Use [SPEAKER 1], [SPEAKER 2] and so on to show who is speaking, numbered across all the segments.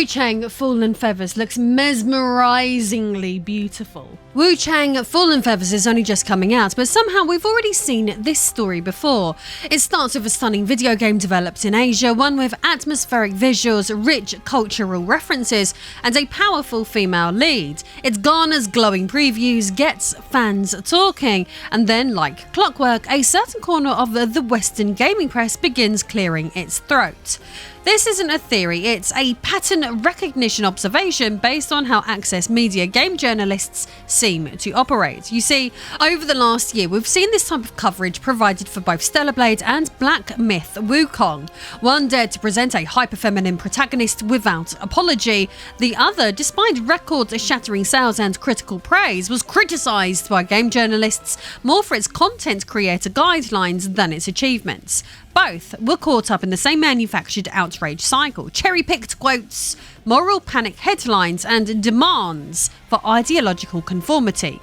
[SPEAKER 1] Wuchang Fallen Feathers looks mesmerizingly beautiful. Wuchang Fallen Feathers is only just coming out, but somehow we've already seen this story before. It starts with a stunning video game developed in Asia, one with atmospheric visuals, rich cultural references, and a powerful female lead. It garners glowing previews, gets fans talking, and then, like clockwork, a certain corner of the Western gaming press begins clearing its throat. This isn't a theory, it's a pattern recognition observation based on how Access Media game journalists seem to operate. You see, over the last year, we've seen this type of coverage provided for both Stella Blade and Black Myth Wukong. One dared to present a hyper-feminine protagonist without apology. The other, despite record-shattering sales and critical praise, was criticised by game journalists more for its content creator guidelines than its achievements. Both were caught up in the same manufactured outrage cycle, cherry-picked quotes, moral panic headlines, and demands for ideological conformity.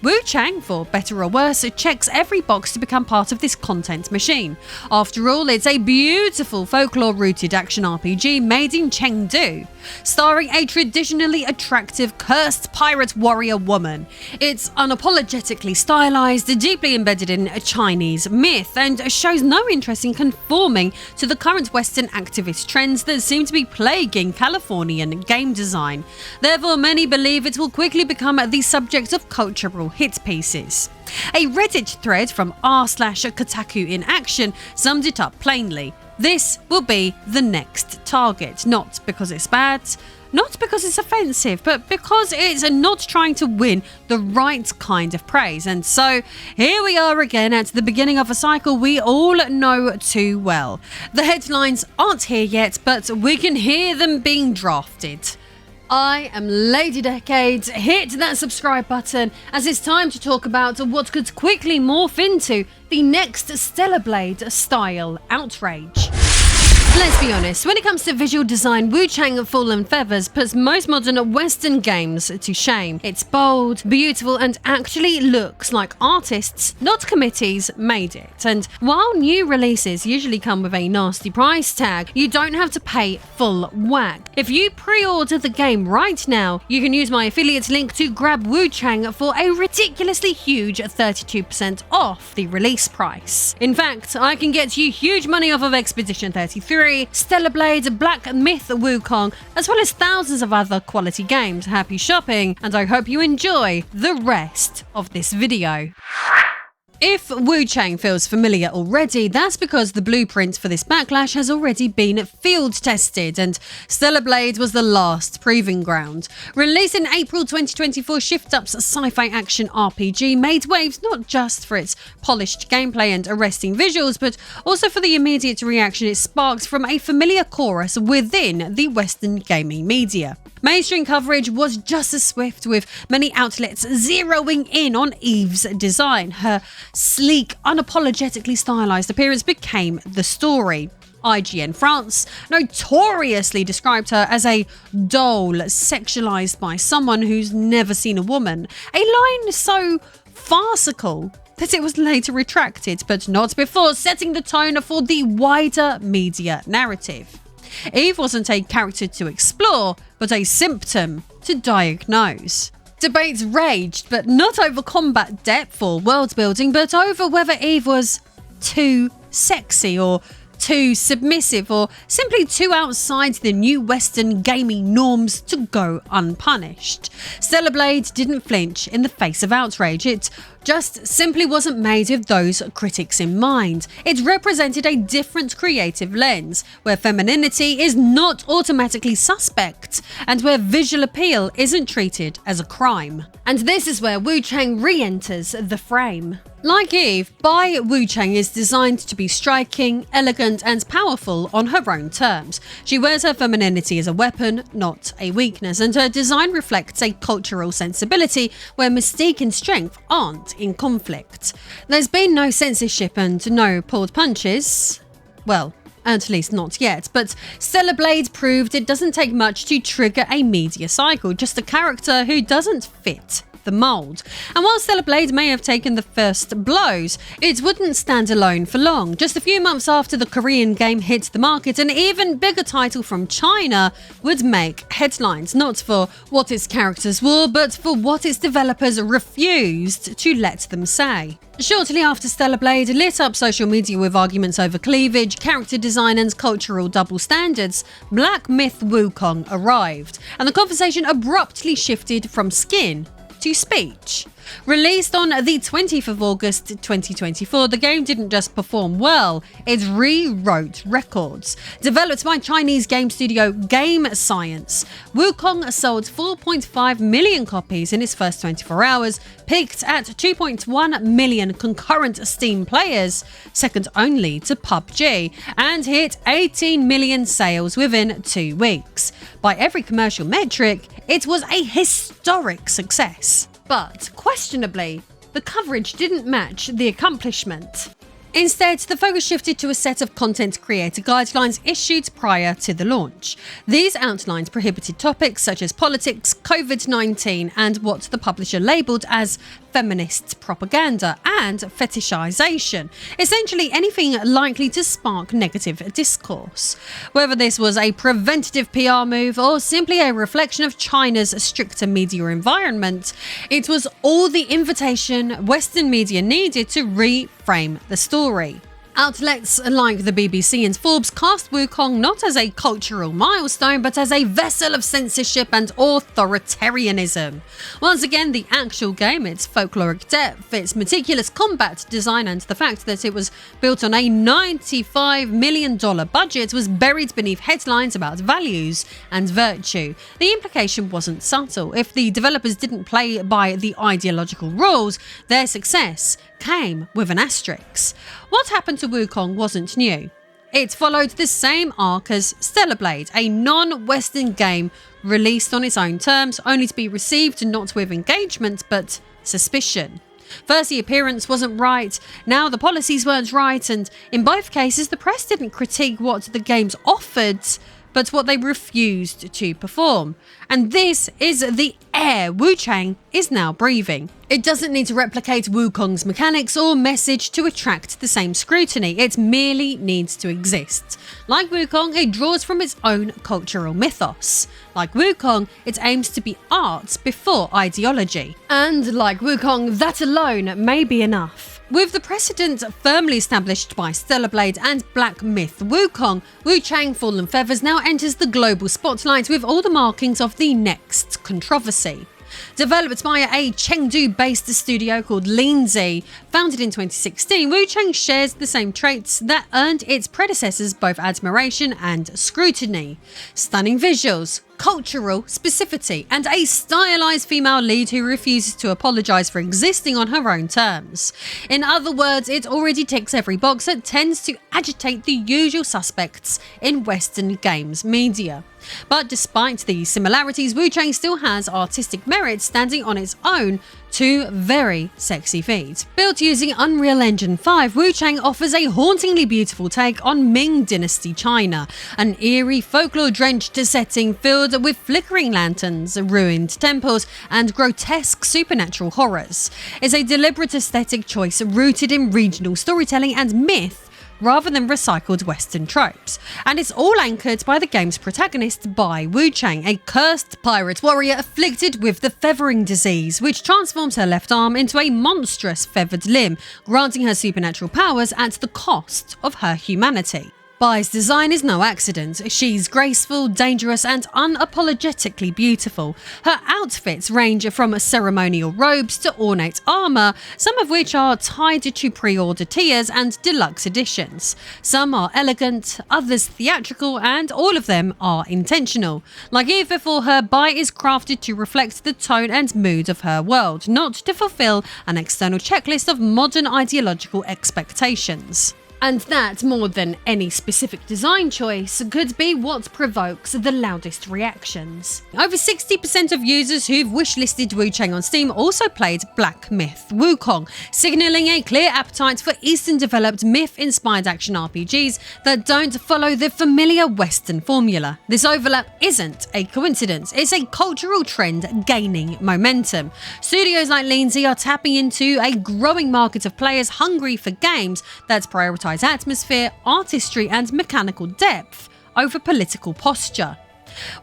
[SPEAKER 1] Wuchang, for better or worse, checks every box to become part of this content machine. After all, it's a beautiful folklore-rooted action RPG made in Chengdu, starring a traditionally attractive cursed pirate warrior woman. It's unapologetically stylized, deeply embedded in Chinese myth, and shows no interest in conforming to the current Western activist trends that seem to be plaguing Californian game design. Therefore, many believe it will quickly become the subject of cultural hit pieces. A Reddit thread from r/Kotaku in action summed it up plainly. This will be the next target, not because it's bad, not because it's offensive, but because it's not trying to win the right kind of praise. And so here we are again at the beginning of a cycle we all know too well. The headlines aren't here yet, but we can hear them being drafted. I am Lady Decade. Hit that subscribe button as it's time to talk about what could quickly morph into the next Stella Blade style outrage. Let's be honest, when it comes to visual design, Wuchang Fallen Feathers puts most modern Western games to shame. It's bold, beautiful, and actually looks like artists, not committees, made it. And while new releases usually come with a nasty price tag, you don't have to pay full whack. If you pre-order the game right now, you can use my affiliate link to grab Wuchang for a ridiculously huge 32% off the release price. In fact, I can get you huge money off of Expedition 33, Stella Blade, Black Myth Wukong, as well as thousands of other quality games. Happy shopping, and I hope you enjoy the rest of this video. If Wuchang feels familiar already, that's because the blueprint for this backlash has already been field tested, and Stella Blade was the last proving ground. Released in April 2024, Shift Up's sci-fi action RPG made waves not just for its polished gameplay and arresting visuals, but also for the immediate reaction it sparked from a familiar chorus within the Western gaming media. Mainstream coverage was just as swift, with many outlets zeroing in on Eve's design. Her sleek, unapologetically stylized appearance became the story. IGN France notoriously described her as a doll sexualized by someone who's never seen a woman, a line so farcical that it was later retracted, but not before setting the tone for the wider media narrative. Eve wasn't a character to explore, but a symptom to diagnose. Debates raged, but not over combat depth or world building, but over whether Eve was too sexy or too submissive or simply too outside the new Western gaming norms to go unpunished. Stella Blade didn't flinch in the face of outrage. It just simply wasn't made with those critics in mind. It represented a different creative lens, where femininity is not automatically suspect, and where visual appeal isn't treated as a crime. And this is where Wuchang re-enters the frame. Like Eve, Bai Wuchang is designed to be striking, elegant, and powerful on her own terms. She wears her femininity as a weapon, not a weakness, and her design reflects a cultural sensibility where mystique and strength aren't in conflict. There's been no censorship and no pulled punches. Well, at least not yet, but Stella Blade proved it doesn't take much to trigger a media cycle, just a character who doesn't fit broke the mold. And while Stella Blade may have taken the first blows, it wouldn't stand alone for long. Just a few months after the Korean game hit the market, an even bigger title from China would make headlines, not for what its characters wore, but for what its developers refused to let them say. Shortly after Stella Blade lit up social media with arguments over cleavage, character design and cultural double standards, Black Myth Wukong arrived, and the conversation abruptly shifted from skin to speech. Released on the 20th of August 2024, the game didn't just perform well, it rewrote records. Developed by Chinese game studio Game Science, Wukong sold 4.5 million copies in its first 24 hours, peaked at 2.1 million concurrent Steam players, second only to PUBG, and hit 18 million sales within 2 weeks. By every commercial metric, it was a historic success. But, questionably, the coverage didn't match the accomplishment. Instead, the focus shifted to a set of content creator guidelines issued prior to the launch. These outlined prohibited topics such as politics, COVID-19, and what the publisher labelled as feminist propaganda and fetishization, essentially anything likely to spark negative discourse. Whether this was a preventative PR move or simply a reflection of China's stricter media environment, it was all the invitation Western media needed to reframe the story. Outlets like the BBC and Forbes cast Wukong not as a cultural milestone, but as a vessel of censorship and authoritarianism. Once again, the actual game, its folkloric depth, its meticulous combat design, and the fact that it was built on a $95 million budget was buried beneath headlines about values and virtue. The implication wasn't subtle. If the developers didn't play by the ideological rules, their success came with an asterisk. What happened to Wukong wasn't new. It followed the same arc as Stella Blade, a non-Western game released on its own terms, only to be received not with engagement but suspicion. First, the appearance wasn't right, now the policies weren't right, and in both cases the press didn't critique what the games offered, but what they refused to perform. And this is the air Wuchang is now breathing. It doesn't need to replicate Wukong's mechanics or message to attract the same scrutiny, it merely needs to exist. Like Wukong, it draws from its own cultural mythos. Like Wukong, it aims to be art before ideology. And like Wukong, that alone may be enough. With the precedent firmly established by Stella Blade and Black Myth Wukong, Wuchang Fallen Feathers now enters the global spotlight with all the markings of the next controversy. Developed by a Chengdu-based studio called Lindsay, founded in 2016, Wuchang shares the same traits that earned its predecessors both admiration and scrutiny. Stunning visuals, cultural specificity, and a stylized female lead who refuses to apologize for existing on her own terms. In other words, it already ticks every box that tends to agitate the usual suspects in Western games media. But despite these similarities, Wuchang still has artistic merit standing on its own, two very sexy feet. Built using Unreal Engine 5, Wuchang offers a hauntingly beautiful take on Ming Dynasty China, an eerie folklore-drenched setting filled with flickering lanterns, ruined temples, and grotesque supernatural horrors. It's a deliberate aesthetic choice rooted in regional storytelling and myth, rather than recycled Western tropes. And it's all anchored by the game's protagonist, Bai Wuchang, a cursed pirate warrior afflicted with the feathering disease, which transforms her left arm into a monstrous feathered limb, granting her supernatural powers at the cost of her humanity. Bai's design is no accident. She's graceful, dangerous, and unapologetically beautiful. Her outfits range from ceremonial robes to ornate armor, some of which are tied to pre-order tiers and deluxe editions. Some are elegant, others theatrical, and all of them are intentional. Like Eve before her, Bai is crafted to reflect the tone and mood of her world, not to fulfill an external checklist of modern ideological expectations. And that, more than any specific design choice, could be what provokes the loudest reactions. Over 60% of users who've wishlisted Wuchang on Steam also played Black Myth Wukong, signalling a clear appetite for Eastern-developed myth-inspired action RPGs that don't follow the familiar Western formula. This overlap isn't a coincidence, it's a cultural trend gaining momentum. Studios like Lindsay are tapping into a growing market of players hungry for games that prioritize atmosphere, artistry and mechanical depth over political posture.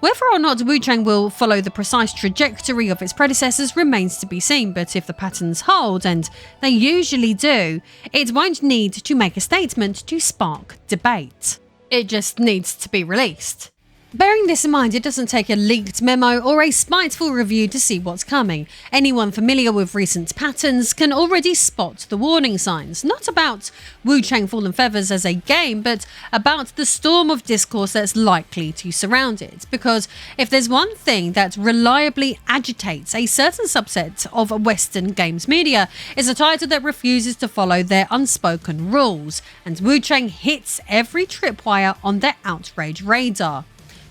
[SPEAKER 1] Whether or not Wuchang will follow the precise trajectory of its predecessors remains to be seen, but if the patterns hold, and they usually do, it won't need to make a statement to spark debate. It just needs to be released. Bearing this in mind, it doesn't take a leaked memo or a spiteful review to see what's coming. Anyone familiar with recent patterns can already spot the warning signs, not about Wuchang Fallen Feathers as a game, but about the storm of discourse that's likely to surround it. Because if there's one thing that reliably agitates a certain subset of Western games media, it's a title that refuses to follow their unspoken rules, and Wuchang hits every tripwire on their Outrage radar.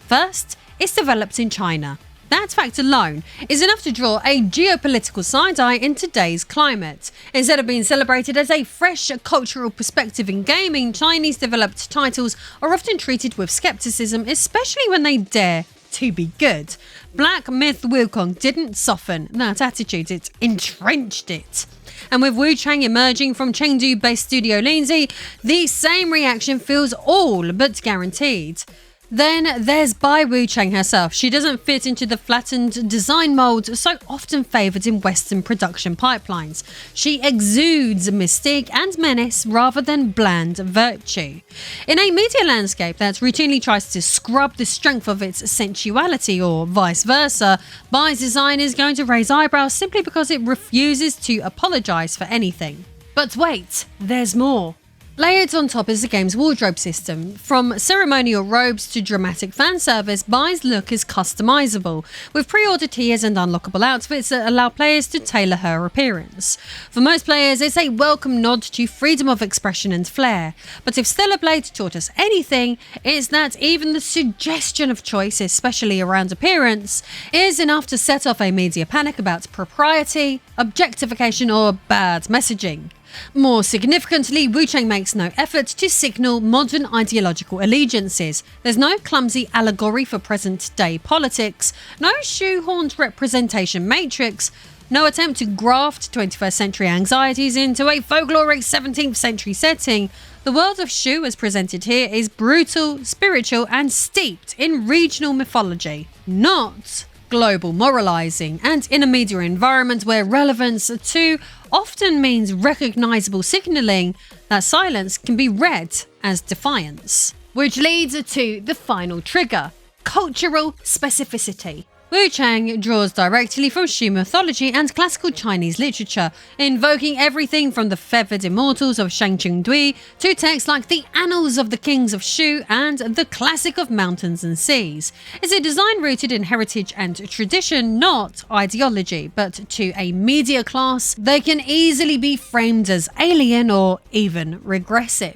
[SPEAKER 1] First, it's developed in China. That fact alone is enough to draw a geopolitical side-eye in today's climate. Instead of being celebrated as a fresh cultural perspective in gaming, Chinese-developed titles are often treated with skepticism, especially when they dare to be good. Black Myth Wukong didn't soften that attitude, it entrenched it. And with Wuchang emerging from Chengdu-based studio Lindsay, the same reaction feels all but guaranteed. Then there's Bai Wuchang herself. She doesn't fit into the flattened design mold so often favoured in Western production pipelines. She exudes mystique and menace rather than bland virtue. In a media landscape that routinely tries to scrub the strength of its sensuality or vice versa, Bai's design is going to raise eyebrows simply because it refuses to apologise for anything. But wait, there's more. Layered on top is the game's wardrobe system. From ceremonial robes to dramatic fan service, Bai's look is customizable, with pre-order tiers and unlockable outfits that allow players to tailor her appearance. For most players, it's a welcome nod to freedom of expression and flair. But if Stella Blade taught us anything, it's that even the suggestion of choice, especially around appearance, is enough to set off a media panic about propriety, objectification or bad messaging. More significantly, Wuchang makes no effort to signal modern ideological allegiances. There's no clumsy allegory for present-day politics, no shoehorned representation matrix, no attempt to graft 21st century anxieties into a folkloric 17th century setting. The world of Shu as presented here is brutal, spiritual and steeped in regional mythology, not global moralizing, and in a media environment where relevance too often means recognizable signaling, that silence can be read as defiance. Which leads to the final trigger: cultural specificity. Wuchang draws directly from Shu mythology and classical Chinese literature, invoking everything from the feathered immortals of Shangqingdui to texts like the Annals of the Kings of Shu and the Classic of Mountains and Seas. It's a design rooted in heritage and tradition, not ideology, but to a media class, they can easily be framed as alien or even regressive.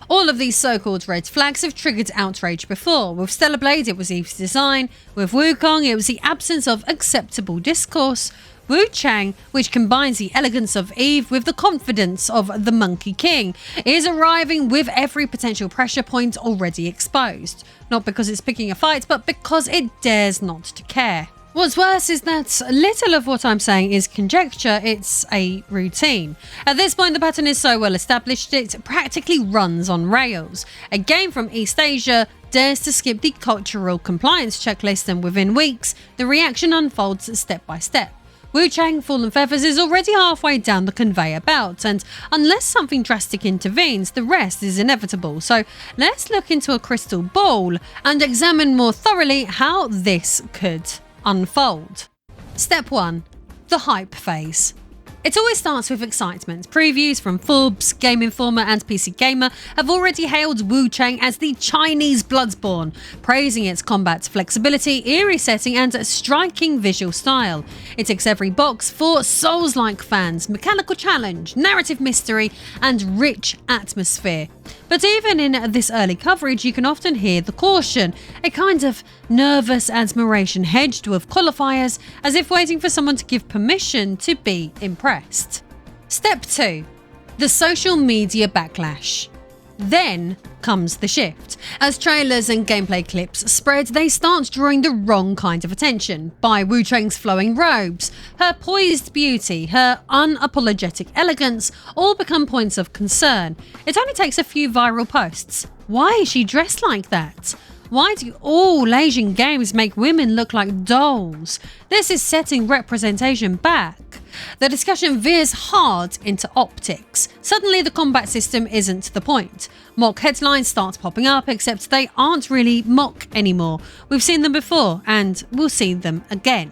[SPEAKER 1] All of these so-called red flags have triggered outrage before. With Stella Blade, it was Eve's design. With Wukong, it was the absence of acceptable discourse. Wuchang, which combines the elegance of Eve with the confidence of the Monkey King, is arriving with every potential pressure point already exposed. Not because it's picking a fight, but because it dares not to care. What's worse is that little of what I'm saying is conjecture, it's a routine. At this point, the pattern is so well established it practically runs on rails. A game from East Asia dares to skip the cultural compliance checklist, and within weeks, the reaction unfolds step by step. Wuchang Fallen Feathers is already halfway down the conveyor belt, and unless something drastic intervenes, the rest is inevitable. So let's look into a crystal ball and examine more thoroughly how this could unfold. Step 1. The hype phase. It always starts with excitement. Previews from Forbes, Game Informer and PC Gamer have already hailed Wuchang as the Chinese Bloodborne, praising its combat flexibility, eerie setting and striking visual style. It ticks every box for Souls-like fans, mechanical challenge, narrative mystery and rich atmosphere. But even in this early coverage, you can often hear the caution, a kind of nervous admiration hedged with qualifiers, as if waiting for someone to give permission to be impressed. Step 2. The social media backlash. Then comes the shift. As trailers and gameplay clips spread, they start drawing the wrong kind of attention. By Wuchang's flowing robes, her poised beauty, her unapologetic elegance all become points of concern. It only takes a few viral posts. Why is she dressed like that? Why do all Asian games make women look like dolls? This is setting representation back. The discussion veers hard into optics. Suddenly the combat system isn't the point. Mock headlines start popping up, except they aren't really mock anymore. We've seen them before and we'll see them again.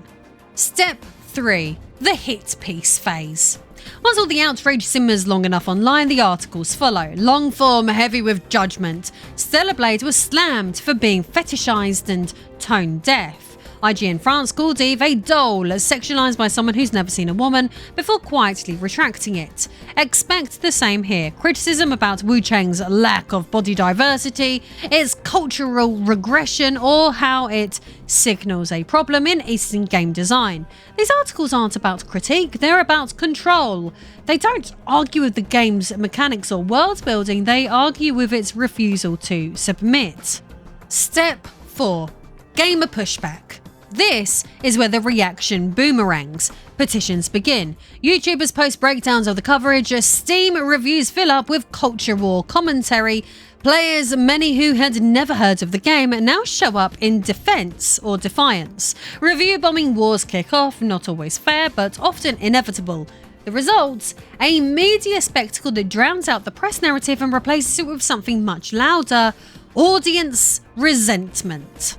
[SPEAKER 1] Step 3. The hit piece phase. Once all the outrage simmers long enough online, the articles follow. Long form, heavy with judgment. Stella Blade was slammed for being fetishized and tone deaf. IGN France called Eve a doll, sexualized by someone who's never seen a woman, before quietly retracting it. Expect the same here. Criticism about Wuchang's lack of body diversity, its cultural regression, or how it signals a problem in Eastern game design. These articles aren't about critique, they're about control. They don't argue with the game's mechanics or world building, they argue with its refusal to submit. Step 4. Gamer pushback. This is where the reaction boomerangs. Petitions begin. YouTubers post breakdowns of the coverage. Steam reviews fill up with culture war commentary. Players, many who had never heard of the game, now show up in defense or defiance. Review bombing wars kick off, not always fair, but often inevitable. The result? A media spectacle that drowns out the press narrative and replaces it with something much louder: audience resentment.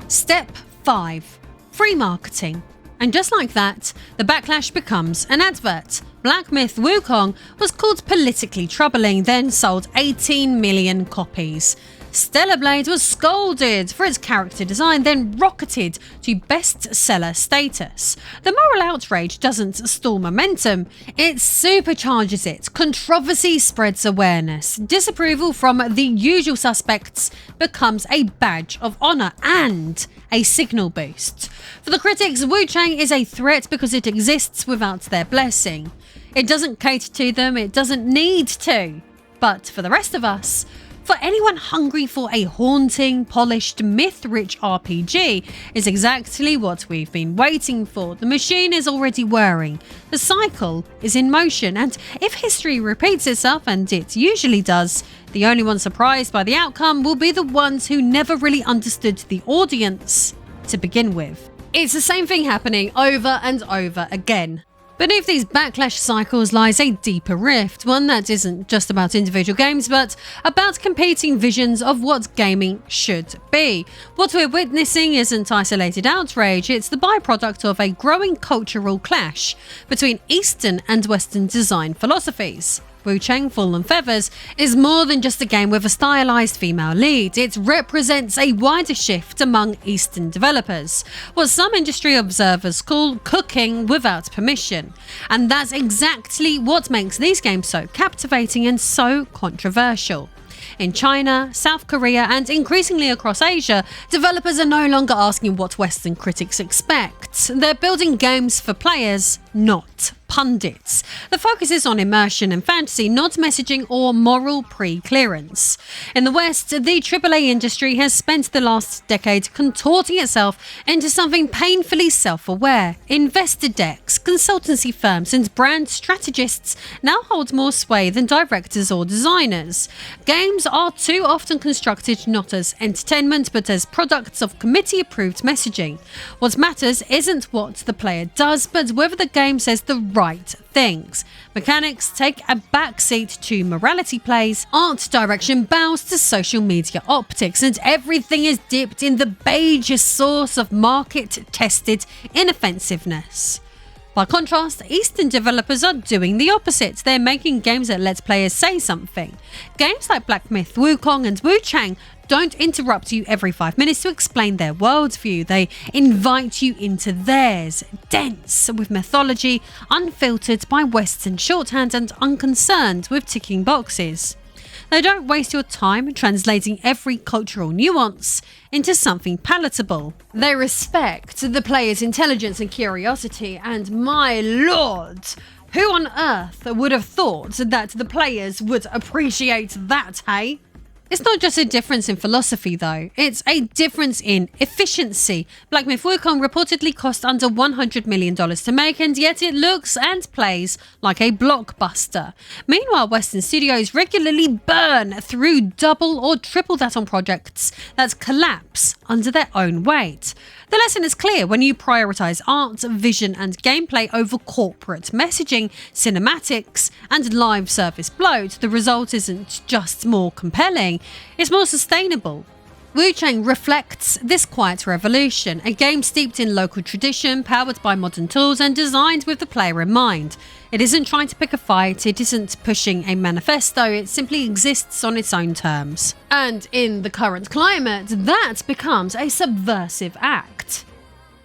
[SPEAKER 1] Step 5. Free marketing. And just like that, the backlash becomes an advert. Black Myth Wuchang was called politically troubling, then sold 18 million copies. Stella Blade was scolded for its character design, then rocketed to bestseller status. The moral outrage doesn't stall momentum, it supercharges it. Controversy spreads awareness. Disapproval from the usual suspects becomes a badge of honor and a signal boost. For the critics, Wuchang is a threat because it exists without their blessing. It doesn't cater to them, it doesn't need to. But for the rest of us, for anyone hungry for a haunting, polished, myth-rich RPG, is exactly what we've been waiting for. The machine is already whirring. The cycle is in motion, and if history repeats itself, and it usually does, the only one surprised by the outcome will be the ones who never really understood the audience to begin with. It's the same thing happening over and over again. Beneath these backlash cycles lies a deeper rift, one that isn't just about individual games, but about competing visions of what gaming should be. What we're witnessing isn't isolated outrage, it's the byproduct of a growing cultural clash between Eastern and Western design philosophies. Wuchang Fallen Feathers is more than just a game with a stylized female lead. It represents a wider shift among Eastern developers, what some industry observers call cooking without permission. And that's exactly what makes these games so captivating and so controversial. In China, South Korea, and increasingly across Asia, developers are no longer asking what Western critics expect. They're building games for players, not pundits. The focus is on immersion and fantasy, not messaging or moral pre-clearance. In the West, the AAA industry has spent the last decade contorting itself into something painfully self-aware. Investor decks, consultancy firms, and brand strategists now hold more sway than directors or designers. Games are too often constructed not as entertainment, but as products of committee-approved messaging. What matters isn't what the player does, but whether the game says the right things. Mechanics take a backseat to morality plays, art direction bows to social media optics, and everything is dipped in the beige sauce of market-tested inoffensiveness. By contrast, Eastern developers are doing the opposite. They're making games that let players say something. Games like Black Myth, Wukong and Wuchang don't interrupt you every 5 minutes to explain their worldview. They invite you into theirs, dense with mythology, unfiltered by Western shorthand and unconcerned with ticking boxes. They don't waste your time translating every cultural nuance into something palatable. They respect the player's intelligence and curiosity, and my lord, who on earth would have thought that the players would appreciate that, hey? It's not just a difference in philosophy though, it's a difference in efficiency. Black Myth Wukong reportedly cost under $100 million to make, and yet it looks and plays like a blockbuster. Meanwhile, Western studios regularly burn through double or triple that on projects that collapse under their own weight. The lesson is clear: when you prioritize art, vision and gameplay over corporate messaging, cinematics and live service bloat, the result isn't just more compelling, it's more sustainable. Wuchang reflects this quiet revolution, a game steeped in local tradition, powered by modern tools and designed with the player in mind. It isn't trying to pick a fight, it isn't pushing a manifesto, it simply exists on its own terms. And in the current climate, that becomes a subversive act.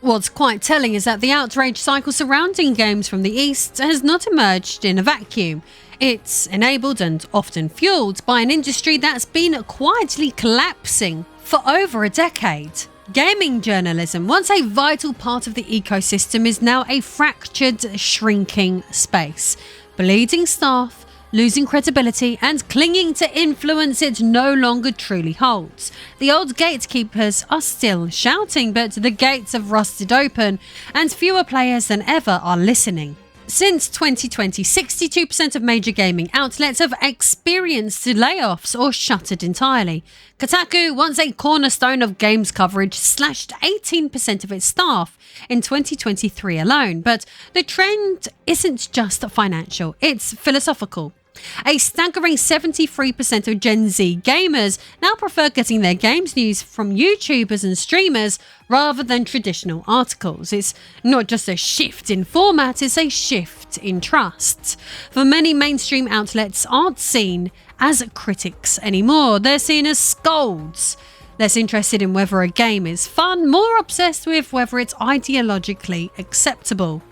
[SPEAKER 1] What's quite telling is that the outrage cycle surrounding games from the East has not emerged in a vacuum. It's enabled and often fueled by an industry that's been quietly collapsing for over a decade. Gaming journalism, once a vital part of the ecosystem, is now a fractured, shrinking space. Bleeding staff, losing credibility and clinging to influence it no longer truly holds. The old gatekeepers are still shouting, but the gates have rusted open and fewer players than ever are listening. Since 2020, 62% of major gaming outlets have experienced layoffs or shuttered entirely. Kotaku, once a cornerstone of games coverage, slashed 18% of its staff in 2023 alone. But the trend isn't just financial, it's philosophical. A staggering 73% of Gen Z gamers now prefer getting their games news from YouTubers and streamers rather than traditional articles. It's not just a shift in format, it's a shift in trust. For many mainstream outlets aren't seen as critics anymore, they're seen as scolds. Less interested in whether a game is fun, more obsessed with whether it's ideologically acceptable.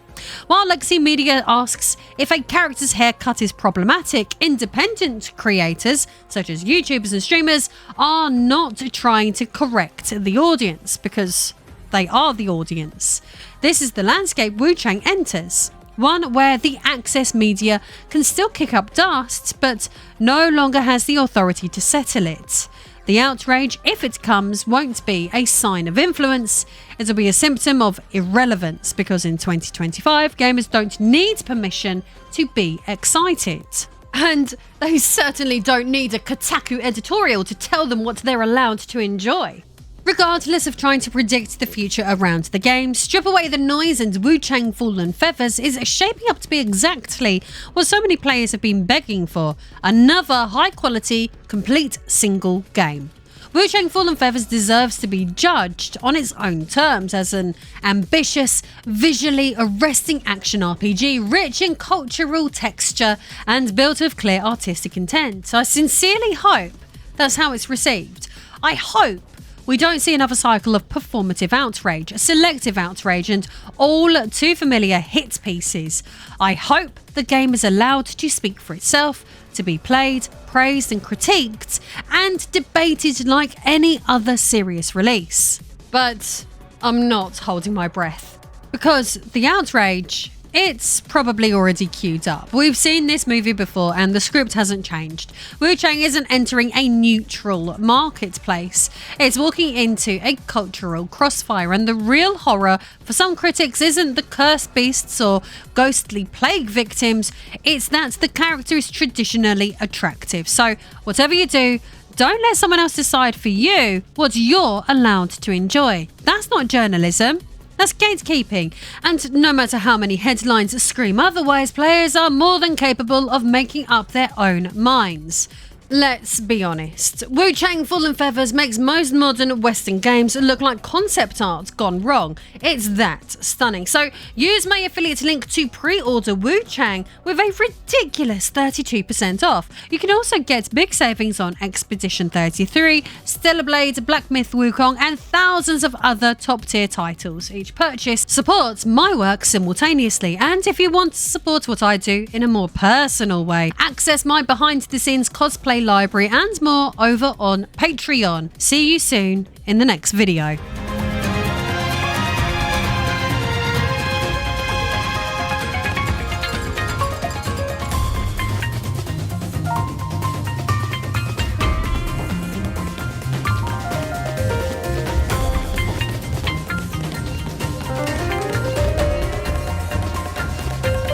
[SPEAKER 1] While Legacy Media asks if a character's haircut is problematic, independent creators, such as YouTubers and streamers, are not trying to correct the audience, because they are the audience. This is the landscape Wuchang enters. One where the access media can still kick up dust, but no longer has the authority to settle it. The outrage, if it comes, won't be a sign of influence, it'll be a symptom of irrelevance, because in 2025, gamers don't need permission to be excited. And they certainly don't need a Kotaku editorial to tell them what they're allowed to enjoy. Regardless of trying to predict the future around the game, strip away the noise and Wuchang Fallen Feathers is shaping up to be exactly what so many players have been begging for: another high-quality, complete single game. Wuchang Fallen Feathers deserves to be judged on its own terms as an ambitious, visually arresting action RPG, rich in cultural texture and built with clear artistic intent. I sincerely hope that's how it's received. I hope we don't see another cycle of performative outrage, selective outrage, and all too familiar hit pieces. I hope the game is allowed to speak for itself, to be played, praised and critiqued, and debated like any other serious release. But I'm not holding my breath, because the outrage, it's probably already queued up. We've seen this movie before and the script hasn't changed. Wuchang isn't entering a neutral marketplace. It's walking into a cultural crossfire, and the real horror for some critics isn't the cursed beasts or ghostly plague victims, it's that the character is traditionally attractive. So whatever you do, don't let someone else decide for you what you're allowed to enjoy. That's not journalism. That's gatekeeping, and no matter how many headlines scream otherwise, players are more than capable of making up their own minds. Let's be honest, Wuchang Fallen Feathers makes most modern Western games look like concept art gone wrong. It's that stunning. So use my affiliate link to pre-order Wuchang with a ridiculous 32% off. You can also get big savings on Expedition 33, Stella Blade, Black Myth Wukong, and thousands of other top-tier titles. Each purchase supports my work simultaneously, and if you want to support what I do in a more personal way, access my behind-the-scenes cosplay library and more over on Patreon. See you soon in the next video.